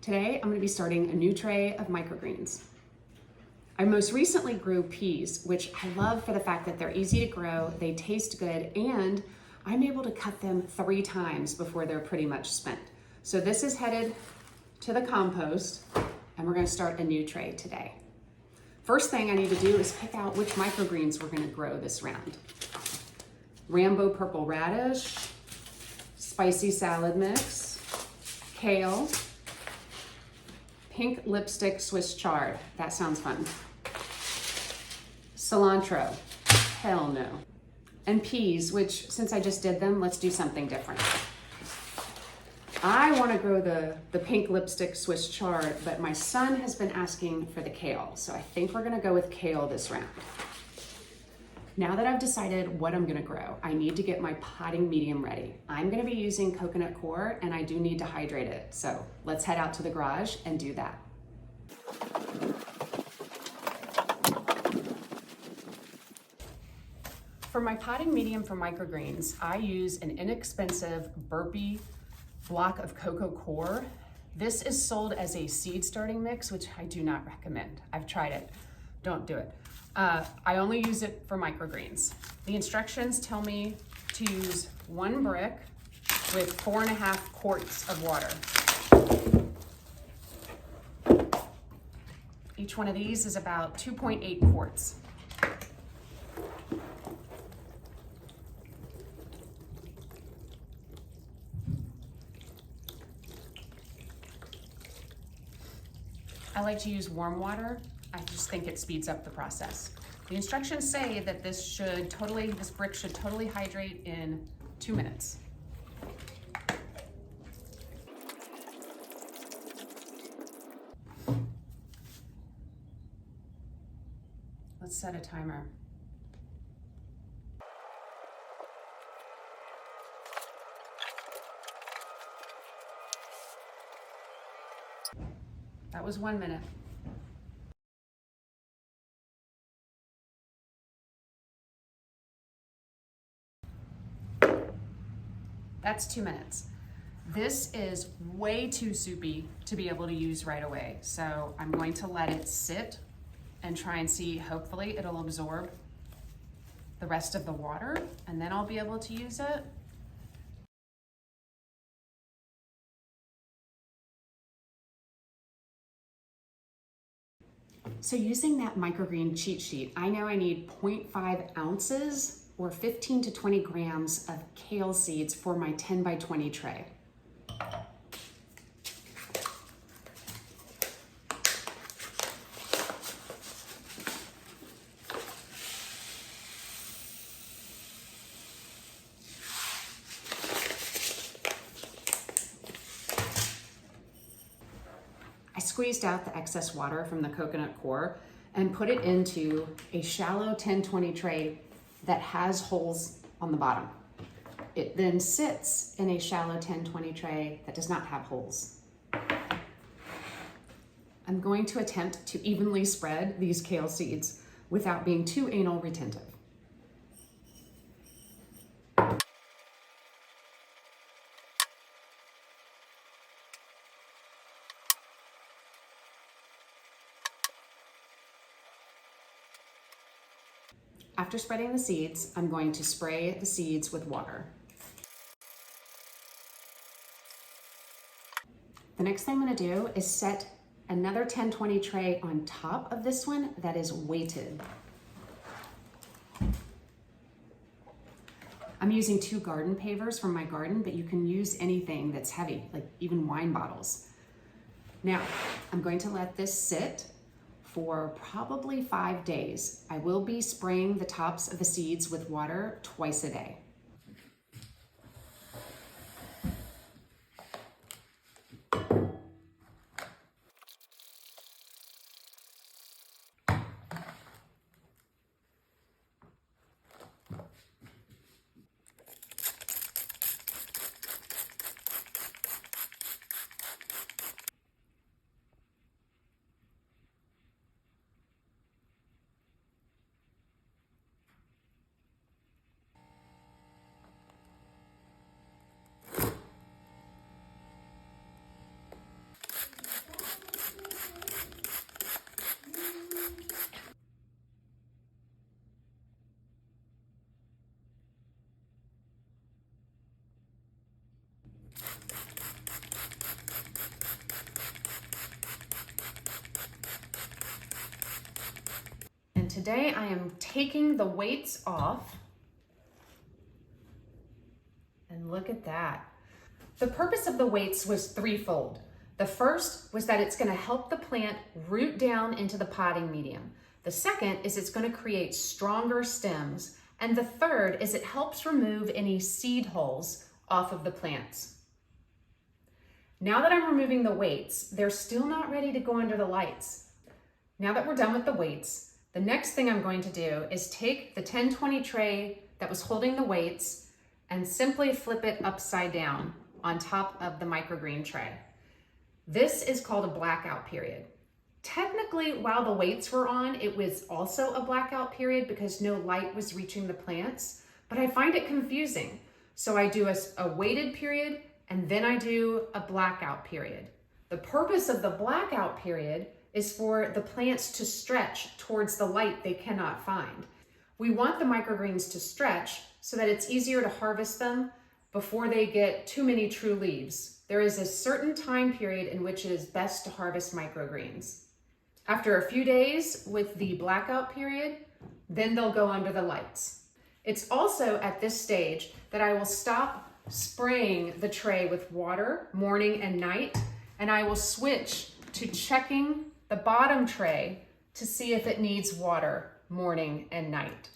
Today, I'm going to be starting a new tray of microgreens. I most recently grew peas, which I love for the fact that they're easy to grow, they taste good, and I'm able to cut them 3 times before they're pretty much spent. So this is headed to the compost, and we're going to start a new tray today. First thing I need to do is pick out which microgreens we're going to grow this round. Rambo purple radish, spicy salad mix, kale, pink lipstick Swiss chard. That sounds fun. Cilantro. Hell no. And peas, which since I just did them, let's do something different. I want to grow the pink lipstick Swiss chard, but my son has been asking for the kale, so I think we're going to go with kale this round. Now that I've decided what I'm going to grow, I need to get my potting medium ready. I'm going to be using coconut coir, and I do need to hydrate it. So let's head out to the garage and do that. For my potting medium for microgreens, I use an inexpensive burpee block of cocoa coir. This is sold as a seed starting mix, which I do not recommend. I've tried it. Don't do it. I only use it for microgreens. The instructions tell me to use 1 brick with 4.5 quarts of water. Each one of these is about 2.8 quarts. I like to use warm water. I just think it speeds up the process. The instructions say that this brick should totally hydrate in 2 minutes. Let's set a timer. That was 1 minute. That's 2 minutes. This is way too soupy to be able to use right away. So I'm going to let it sit and try and see, hopefully it'll absorb the rest of the water, and then I'll be able to use it. So using that microgreen cheat sheet, I know I need 0.5 ounces or 15 to 20 grams of kale seeds for my 10 by 20 tray. I squeezed out the excess water from the coconut coir and put it into a shallow 10-20 tray that has holes on the bottom. It then sits in a shallow 10-20 tray that does not have holes. I'm going to attempt to evenly spread these kale seeds without being too anal retentive. After spreading the seeds, I'm going to spray the seeds with water. The next thing I'm going to do is set another 10-20 tray on top of this one that is weighted. I'm using 2 garden pavers from my garden, but you can use anything that's heavy, like even wine bottles. Now, I'm going to let this sit for probably 5 days. I will be spraying the tops of the seeds with water twice a day. today I am taking the weights off. And look at that. The purpose of the weights was threefold. The first was that it's going to help the plant root down into the potting medium. The second is it's going to create stronger stems. And the third is it helps remove any seed holes off of the plants. Now that I'm removing the weights, they're still not ready to go under the lights. Now that we're done with the weights, the next thing I'm going to do is take the 10-20 tray that was holding the weights and simply flip it upside down on top of the microgreen tray. This is called a blackout period. Technically, while the weights were on, it was also a blackout period because no light was reaching the plants, but I find it confusing. So I do a weighted period and then I do a blackout period. The purpose of the blackout period is for the plants to stretch towards the light they cannot find. We want the microgreens to stretch so that it's easier to harvest them before they get too many true leaves. There is a certain time period in which it is best to harvest microgreens. After a few days with the blackout period, then they'll go under the lights. It's also at this stage that I will stop spraying the tray with water morning and night, and I will switch to checking the bottom tray to see if it needs water morning and night.